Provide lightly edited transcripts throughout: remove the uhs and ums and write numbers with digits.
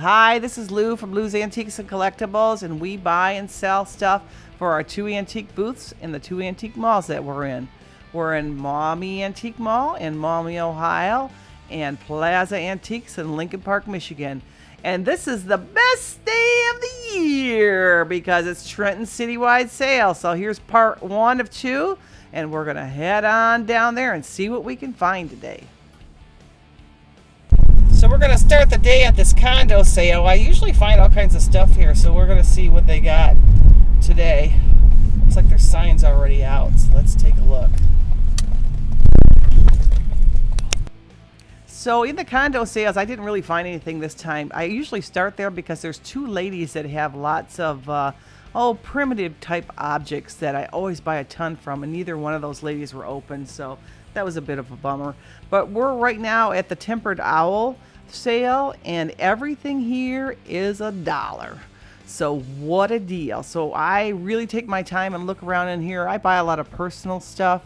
Hi, this is Lou from Lou's Antiques and Collectibles, and we buy and sell stuff for our two antique booths in the two antique malls that we're in. We're in Maumee Antique Mall in Maumee, Ohio, and Plaza Antiques in Lincoln Park, Michigan. And this is the best day of the year because it's Trenton Citywide sale. So here's part 1 of 2, and we're going to head on down there and see what we can find today. So we're going to start the day at this condo sale. I usually find all kinds of stuff here, so we're going to see what they got today. Looks like their sign's already out, so let's take a look. So in the condo sales, I didn't really find anything this time. I usually start there because there's two ladies that have lots of primitive type objects that I always buy a ton from, and neither one of those ladies were open, so that was a bit of a bummer. But we're right now at the Tempered Owl sale, and everything here is $1. So what a deal. So I really take my time and look around in here. I buy a lot of personal stuff,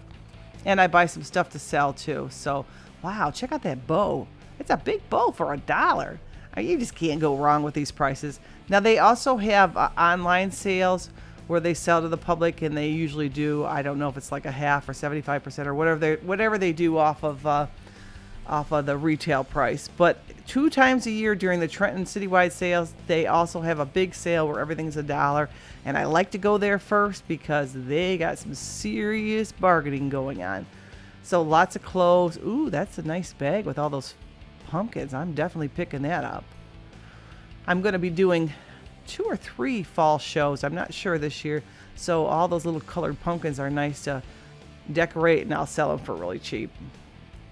and I buy some stuff to sell too. So wow, check out that bow. It's a big bow for $1. You just can't go wrong with these prices. Now they also have online sales where they sell to the public, and they usually do, I don't know if it's like a half or 75% or whatever they do off of the retail price. But 2 times a year during the Trenton Citywide sales, they also have a big sale where everything's $1. And I like to go there first because they got some serious bargaining going on. So lots of clothes. Ooh, that's a nice bag with all those pumpkins. I'm definitely picking that up. I'm going to be doing 2 or 3 fall shows. I'm not sure this year. So all those little colored pumpkins are nice to decorate, and I'll sell them for really cheap.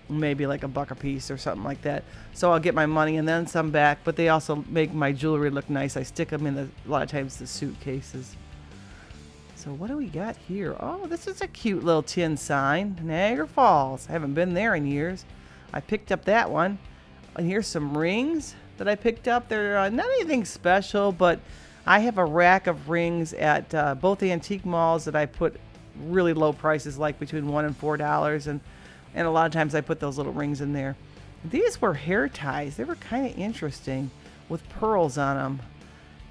Maybe like $1 a piece or something like that. So I'll get my money and then some back, but they also make my jewelry look nice. I stick them in a lot of times the suitcases. So what do we got here? Oh, this is a cute little tin sign. Niagara Falls. I haven't been there in years. I picked up that one. And here's some rings that I picked up. They're not anything special, but I have a rack of rings at both the antique malls that I put really low prices, like between $1 and $4, and a lot of times I put those little rings in there. These were hair ties. They were kind of interesting with pearls on them.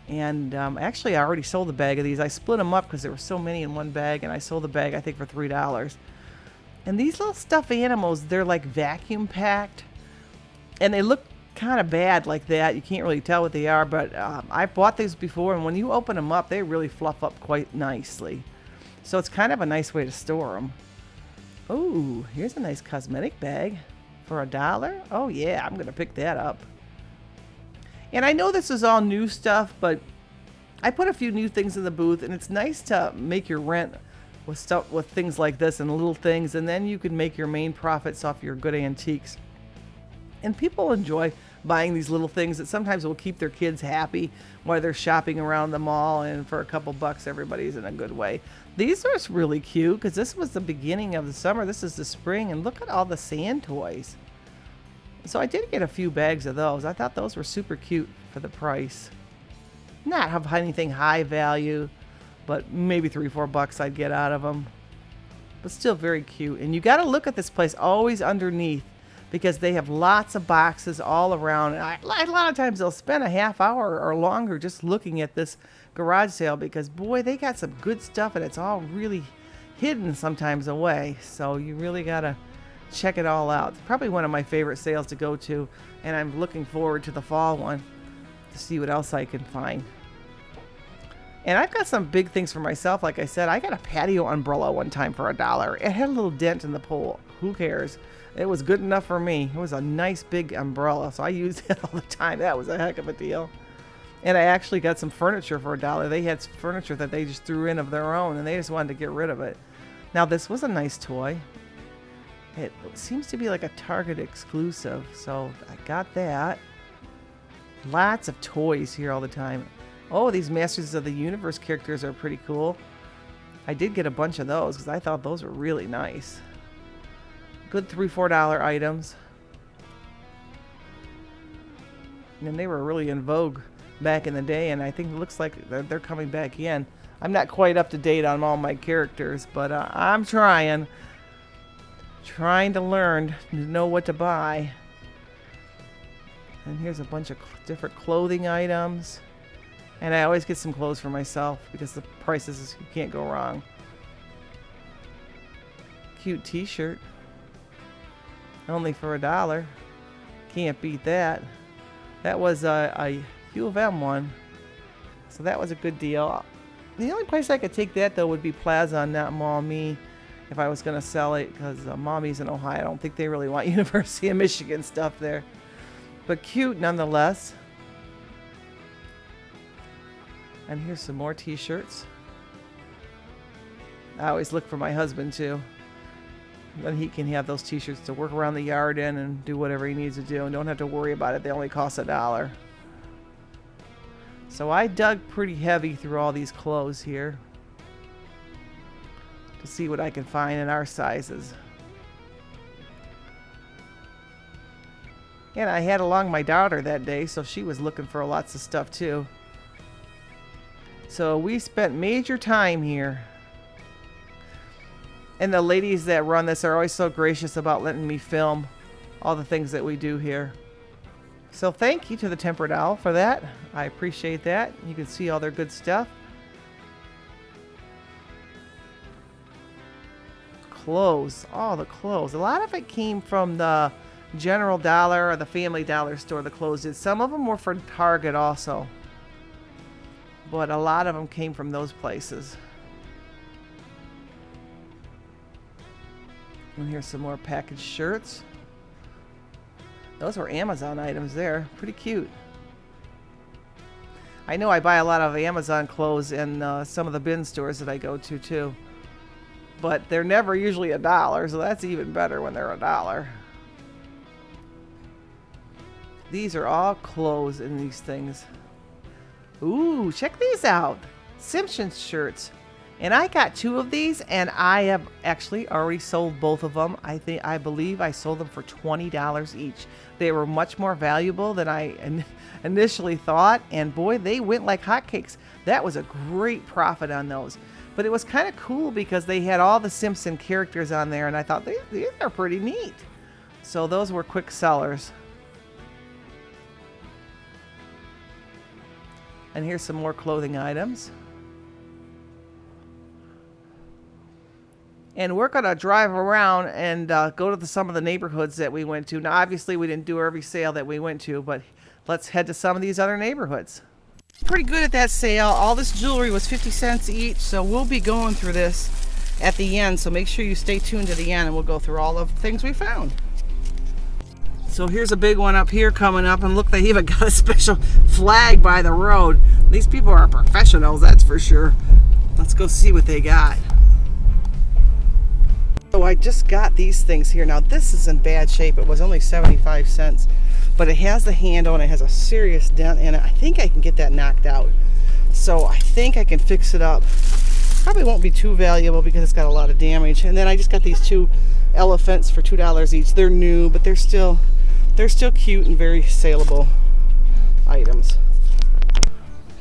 And actually, I already sold a bag of these. I split them up because there were so many in one bag, and I sold the bag, I think, for $3. And these little stuffed animals, they're like vacuum packed, and they look kind of bad like that. You can't really tell what they are, but I've bought these before, and when you open them up, they really fluff up quite nicely. So it's kind of a nice way to store them. Oh, here's a nice cosmetic bag for $1. Oh yeah, I'm going to pick that up. And I know this is all new stuff, but I put a few new things in the booth, and it's nice to make your rent with stuff, with things like this and little things, and then you can make your main profits off your good antiques. And people enjoy buying these little things that sometimes will keep their kids happy while they're shopping around the mall, and for a couple bucks, everybody's in a good way. These are really cute because this was the beginning of the summer. This is the spring, and look at all the sand toys. So I did get a few bags of those. I thought those were super cute for the price. Not have anything high value, but maybe $3-4 I'd get out of them. But still very cute. And you got to look at this place always underneath, because they have lots of boxes all around. And a lot of times they'll spend a half hour or longer just looking at this garage sale, because boy, they got some good stuff, and it's all really hidden sometimes away. So you really got to check it all out. It's probably one of my favorite sales to go to, and I'm looking forward to the fall one to see what else I can find. And I've got some big things for myself. Like I said, I got a patio umbrella one time for $1. It had a little dent in the pole. Who cares? It was good enough for me. It was a nice big umbrella, so I used it all the time. That was a heck of a deal. And I actually got some furniture for $1. They had furniture that they just threw in of their own, and they just wanted to get rid of it. Now this was a nice toy. It seems to be like a Target exclusive, so I got that. Lots of toys here all the time. Oh, these Masters of the Universe characters are pretty cool. I did get a bunch of those because I thought those were really nice. Good $3-4 items. And they were really in vogue back in the day, and I think it looks like they're coming back again. I'm not quite up to date on all my characters, but I'm trying to learn to know what to buy. And here's a bunch of different clothing items. And I always get some clothes for myself because the prices, you can't go wrong. Cute t-shirt. Only for $1. Can't beat that. That was a U of M one. So that was a good deal. The only place I could take that though would be Plaza, not Maumee, if I was going to sell it, because Maumee's in Ohio. I don't think they really want University of Michigan stuff there. But cute nonetheless. And here's some more t-shirts. I always look for my husband too. Then he can have those t-shirts to work around the yard in and do whatever he needs to do and don't have to worry about it. They only cost $1. So I dug pretty heavy through all these clothes here to see what I can find in our sizes. And I had along my daughter that day, so she was looking for lots of stuff too. So we spent major time here. And the ladies that run this are always so gracious about letting me film all the things that we do here. So thank you to the Tempered Owl for that. I appreciate that. You can see all their good stuff. Clothes. All the clothes. A lot of it came from the General Dollar or the Family Dollar store, the clothes did. Some of them were for Target also. But a lot of them came from those places. And here's some more packaged shirts. Those were Amazon items there. Pretty cute. I know I buy a lot of Amazon clothes in some of the bin stores that I go to too. But they're never usually $1, so that's even better when they're $1. These are all clothes in these things. Ooh, check these out. Simpsons shirts. And I got 2 of these, and I have actually already sold both of them. I believe I sold them for $20 each. They were much more valuable than I initially thought, and boy, they went like hotcakes. That was a great profit on those. But it was kind of cool because they had all the Simpson characters on there, and I thought these are pretty neat. So those were quick sellers. And here's some more clothing items. And we're going to drive around and go to some of the neighborhoods that we went to. Now, obviously, we didn't do every sale that we went to, but let's head to some of these other neighborhoods. Pretty good at that sale. All this jewelry was 50 cents each, so we'll be going through this at the end. So make sure you stay tuned to the end, and we'll go through all of the things we found. So here's a big one up here coming up, and look, they even got a special flag by the road. These people are professionals, that's for sure. Let's go see what they got. So I just got these things here. Now this is in bad shape. It was only 75 cents, but it has the handle and it has a serious dent in it. I think I can get that knocked out. So I think I can fix it up. Probably won't be too valuable because it's got a lot of damage. And then I just got these 2 elephants for $2 each. They're new, but they're still cute and very saleable items.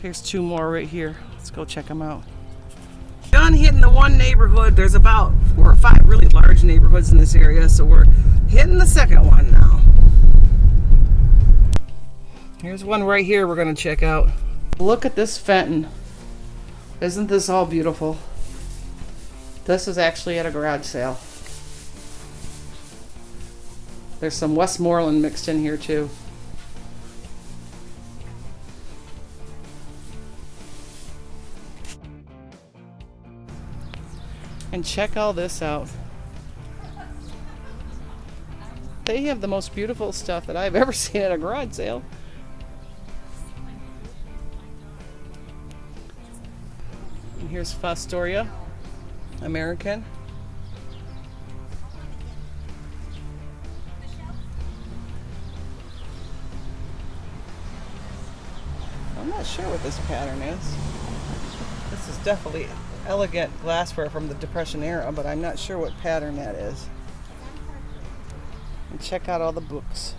Here's 2 more right here. Let's go check them out. Done hitting the one neighborhood. There's about 4 or 5 really large neighborhoods in this area, so we're hitting the second one now. Here's one right here we're going to check out. Look at this Fenton. Isn't this all beautiful? This is actually at a garage sale. There's some Westmoreland mixed in here too. And check all this out. They have the most beautiful stuff that I've ever seen at a garage sale. And here's Fostoria, American. I'm not sure what this pattern is. This is definitely elegant glassware from the Depression era, but I'm not sure what pattern that is. And check out all the books.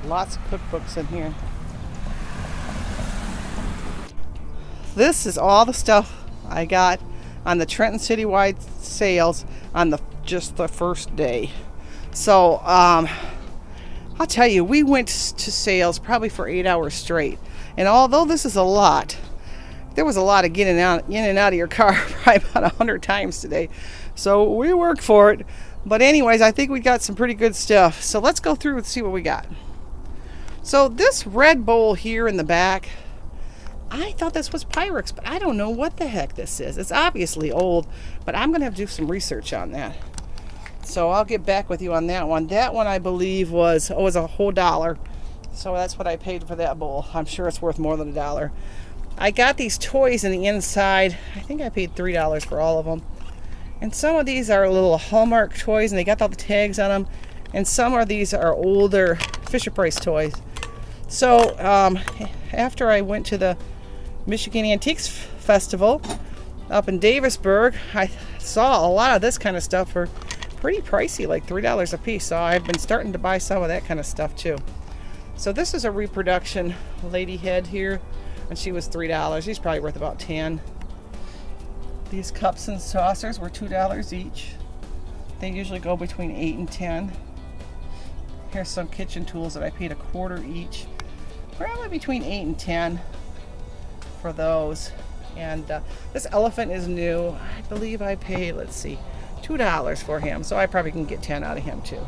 Lots of cookbooks in here. This is all the stuff I got on the Trenton City wide sales on just the first day. So I'll tell you, we went to sales probably for 8 hours straight, and although this is a lot, there was a lot of getting out in and out of your car probably about 100 times today. So we worked for it. But anyways, I think we got some pretty good stuff. So let's go through and see what we got. So this red bowl here in the back, I thought this was Pyrex, but I don't know what the heck this is. It's obviously old, but I'm going to have to do some research on that. So I'll get back with you on that one. That one I believe was a whole $1. So that's what I paid for that bowl. I'm sure it's worth more than $1. I got these toys in the inside. I think I paid $3 for all of them. And some of these are little Hallmark toys, and they got all the tags on them. And some of these are older Fisher-Price toys. So after I went to the Michigan Antiques Festival up in Davisburg, I saw a lot of this kind of stuff for pretty pricey, like $3 a piece. So I've been starting to buy some of that kind of stuff too. So this is a reproduction lady head here, and she was $3. She's probably worth about $10. These cups and saucers were $2 each. They usually go between $8 and $10. Here's some kitchen tools that I paid $1/4 each. Probably between $8 and $10 for those. And this elephant is new. I believe I paid, let's see, $2 for him. So I probably can get 10 out of him too.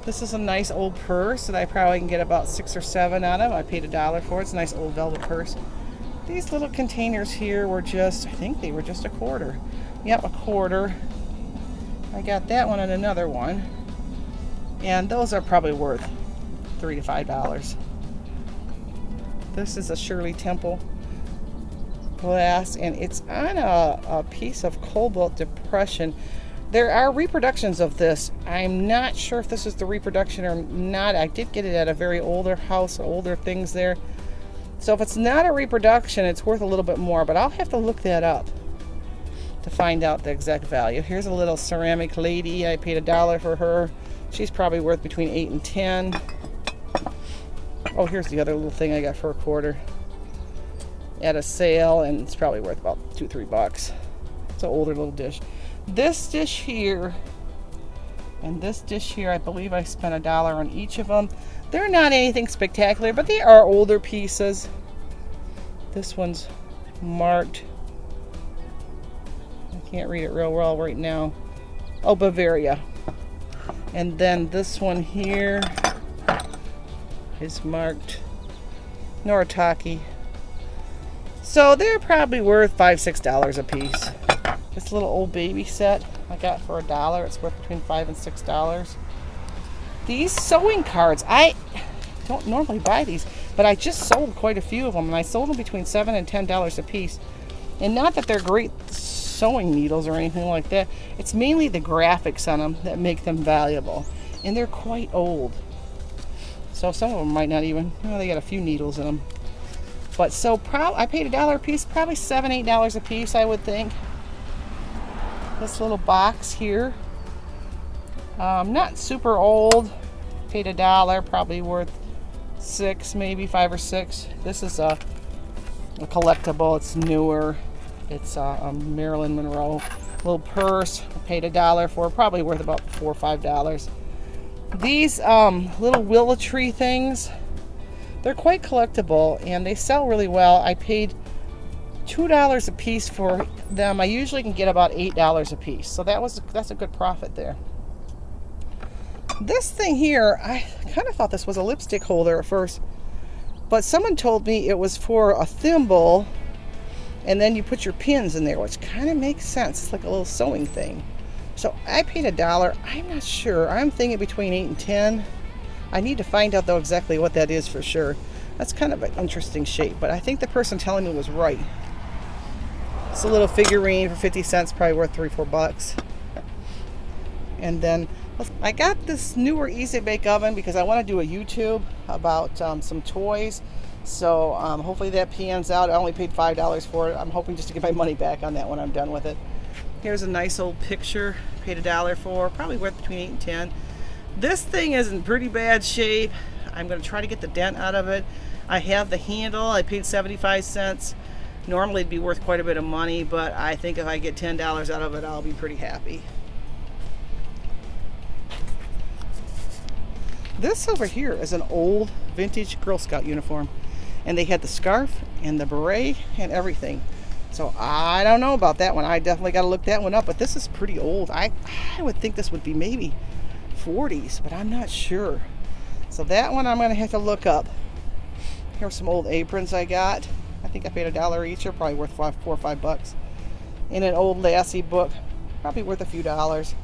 This is a nice old purse that I probably can get about 6 or 7 out of. I paid $1 for it. It's a nice old velvet purse. These little containers here were just, I think they were just $1/4. Yep, $1/4. I got that one and another one. And those are probably worth $3 to $5. This is a Shirley Temple glass, and it's on a piece of cobalt depression. There are reproductions of this. I'm not sure if this is the reproduction or not. I did get it at a very older house, older things there. So if it's not a reproduction, it's worth a little bit more, but I'll have to look that up to find out the exact value. Here's a little ceramic lady. I paid $1 for her. She's probably worth between $8 and $10. Oh, here's the other little thing I got for $1/4 at a sale, and it's probably worth about $2 or $3. It's an older little dish. This dish here and this dish here, I believe I spent $1 on each of them. They're not anything spectacular, but they are older pieces. This one's marked, I can't read it real well right now. Oh, Bavaria. And then this one here is marked Noritake. So they're probably worth $5 or $6 a piece. This little old baby set I got for $1. It's worth between $5 and $6. These sewing cards, I don't normally buy these, but I just sold quite a few of them, and I sold them between $7 and $10 a piece. And not that they're great sewing needles or anything like that. It's mainly the graphics on them that make them valuable, and they're quite old. So some of them might not even, they got a few needles in them. But so I paid $1 a piece, probably $7, $8 a piece, I would think. This little box here, not super old, paid $1, probably worth $6, maybe $5 or $6. This is a collectible. It's newer. It's a Marilyn Monroe little purse. I paid $1 for, probably worth about $4 or $5. These little willow tree things, they're quite collectible and they sell really well. I paid $2 a piece for them. I usually can get about $8 a piece, so that's a good profit there. This thing here, I kind of thought this was a lipstick holder at first, but someone told me it was for a thimble, and then you put your pins in there, which kind of makes sense. It's like a little sewing thing. So I paid $1. I'm not sure. I'm thinking between $8 and $10. I need to find out though exactly what that is for sure. That's kind of an interesting shape, but I think the person telling me was right. It's a little figurine for 50 cents, probably worth $3 or $4. And then I got this newer Easy Bake Oven because I want to do a YouTube about some toys. So hopefully that pans out. I only paid $5 for it. I'm hoping just to get my money back on that when I'm done with it. Here's a nice old picture. Paid $1 for, probably worth between $8 and $10. This thing is in pretty bad shape. I'm going to try to get the dent out of it. I have the handle. I paid 75 cents. Normally it'd be worth quite a bit of money, but I think if I get $10 out of it, I'll be pretty happy. This over here is an old vintage Girl Scout uniform, and they had the scarf and the beret and everything. So I don't know about that one. I definitely got to look that one up, but this is pretty old. I would think this would be maybe 40s, but I'm not sure. So that one I'm going to have to look up. Here's some old aprons I got. I think I paid $1 each. They're probably worth $4 or $5. In an old Lassie book, probably worth a few dollars.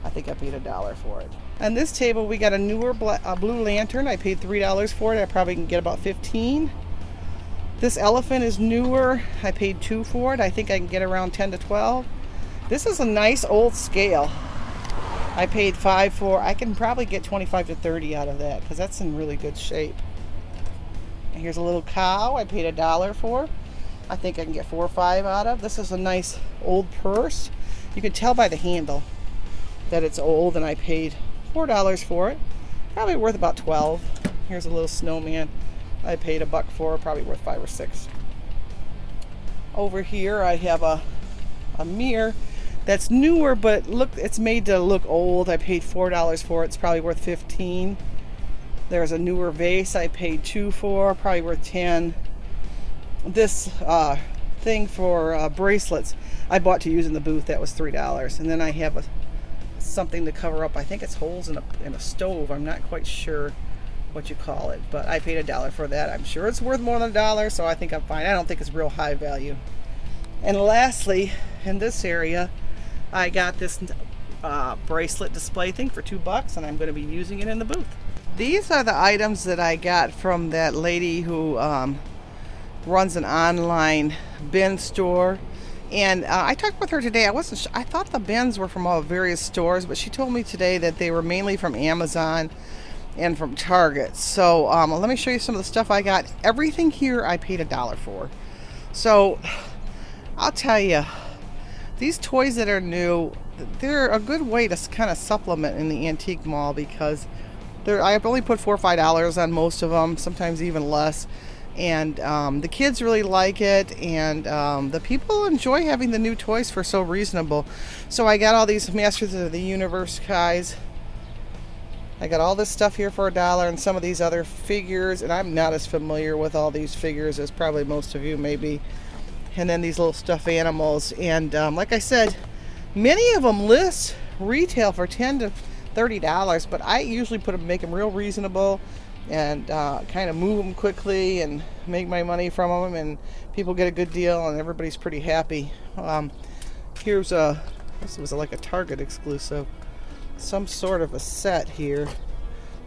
I think I paid $1 for it. On this table we got a newer blue lantern. I paid $3 for it. I probably can get about 15. This elephant is newer. I paid $2 for it. I think I can get around 10 to 12. This is a nice old scale. I paid $5 for. I can probably get 25 to 30 out of that because that's in really good shape. And here's a little cow. I paid $1 for. I think I can get 4 or 5 out of. This is a nice old purse. You can tell by the handle that it's old, and I paid $4 for it. Probably worth about 12. Here's a little snowman. I paid $1 for, probably worth 5 or 6. Over here I have a mirror that's newer, but look, it's made to look old. I paid $4 for it. It's probably worth 15. There's a newer vase I paid $2 for, probably worth 10. This thing for bracelets I bought to use in the booth. That was $3. And then I have something to cover up. I think it's holes in a stove. I'm not quite sure what you call it, but I paid $1 for that. I'm sure it's worth more than $1, so I think I'm fine. I don't think it's real high value. And lastly, in this area, I got this bracelet display thing for $2, and I'm going to be using it in the booth. These are the items that I got from that lady who runs an online bin store. And I talked with her today. I thought the bins were from all various stores, but she told me today that they were mainly from Amazon and from Target. So let me show you some of the stuff I got. Everything here I paid $1 for. So I'll tell you, these toys that are new, they're a good way to kind of supplement in the antique mall because I've only put $4 or $5 on most of them, sometimes even less. And the kids really like it, and the people enjoy having the new toys for so reasonable. So I got all these Masters of the Universe guys. I got all this stuff here for $1 and some of these other figures, and I'm not as familiar with all these figures as probably most of you may be. And then these little stuffed animals, and like I said, many of them list retail for $10 to $30, but I usually make them real reasonable and kind of move them quickly and make my money from them, and people get a good deal and everybody's pretty happy. This was like a Target exclusive, some sort of a set here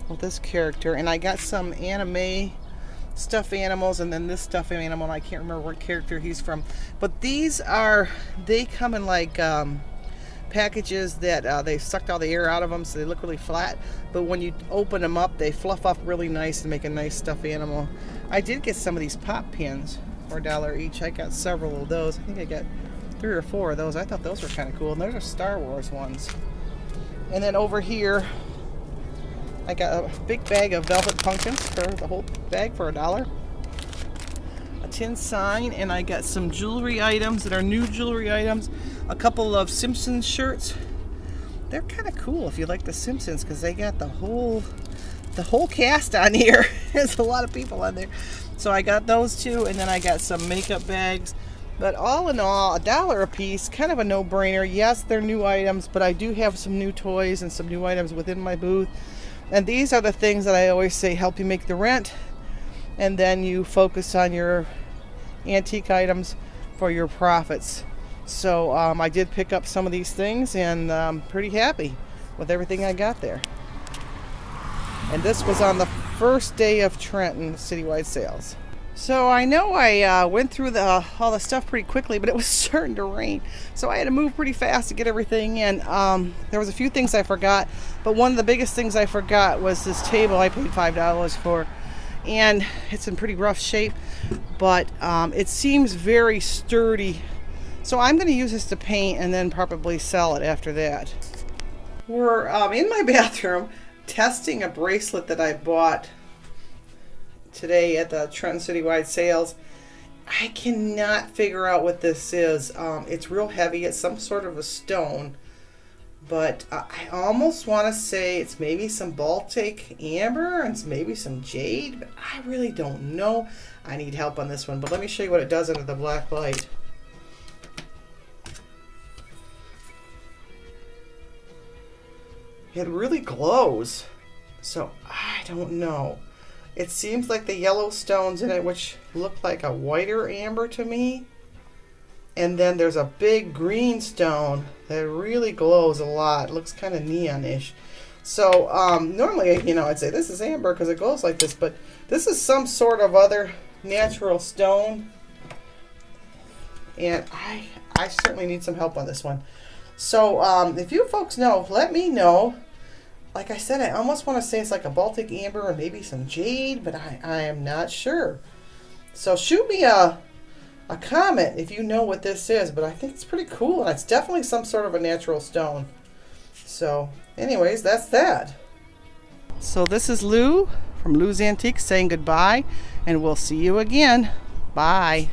with this character, and I got some anime stuffed animals, and then this stuffed animal, and I can't remember what character he's from, but they come in like packages that they sucked all the air out of them, so they look really flat, but when you open them up they fluff up really nice and make a nice stuffed animal. I did get some of these pop pins for $1 each. I got several of those. I think I got 3 or 4 of those. I thought those were kind of cool, and those are Star Wars ones. And then over here I got a big bag of velvet pumpkins for the whole bag for $1. A tin sign, and I got some jewelry items that are new jewelry items. A couple of Simpsons shirts. They're kind of cool if you like the Simpsons because they got the whole cast on here. There's a lot of people on there. So I got those too, and then I got some makeup bags. But all in all, $1 a piece, kind of a no-brainer. Yes, they're new items, but I do have some new toys and some new items within my booth. And these are the things that I always say help you make the rent, and then you focus on your antique items for your profits. So I did pick up some of these things, and I'm pretty happy with everything I got there. And this was on the first day of Trenton citywide sales. So I know I went through all the stuff pretty quickly, but it was starting to rain. So I had to move pretty fast to get everything in. There was a few things I forgot, but one of the biggest things I forgot was this table I paid $5 for. And it's in pretty rough shape, but it seems very sturdy. So I'm going to use this to paint and then probably sell it after that. We're in my bathroom testing a bracelet that I bought today at the Trenton Citywide sales, I cannot figure out what this is. It's real heavy. It's some sort of a stone. But I almost want to say it's maybe some Baltic amber and maybe some jade. But I really don't know. I need help on this one. But let me show you what it does under the black light. It really glows. So I don't know. It seems like the yellow stones in it, which look like a whiter amber to me. And then there's a big green stone that really glows a lot. It looks kind of neon-ish. So normally, I'd say this is amber because it glows like this, but this is some sort of other natural stone. And I certainly need some help on this one. So if you folks know, let me know. Like I said, I almost want to say it's like a Baltic amber or maybe some jade, but I am not sure. So shoot me a comment if you know what this is, but I think it's pretty cool, and it's definitely some sort of a natural stone. So anyways, that's that. So this is Lou from Lou's Antiques saying goodbye, and we'll see you again. Bye.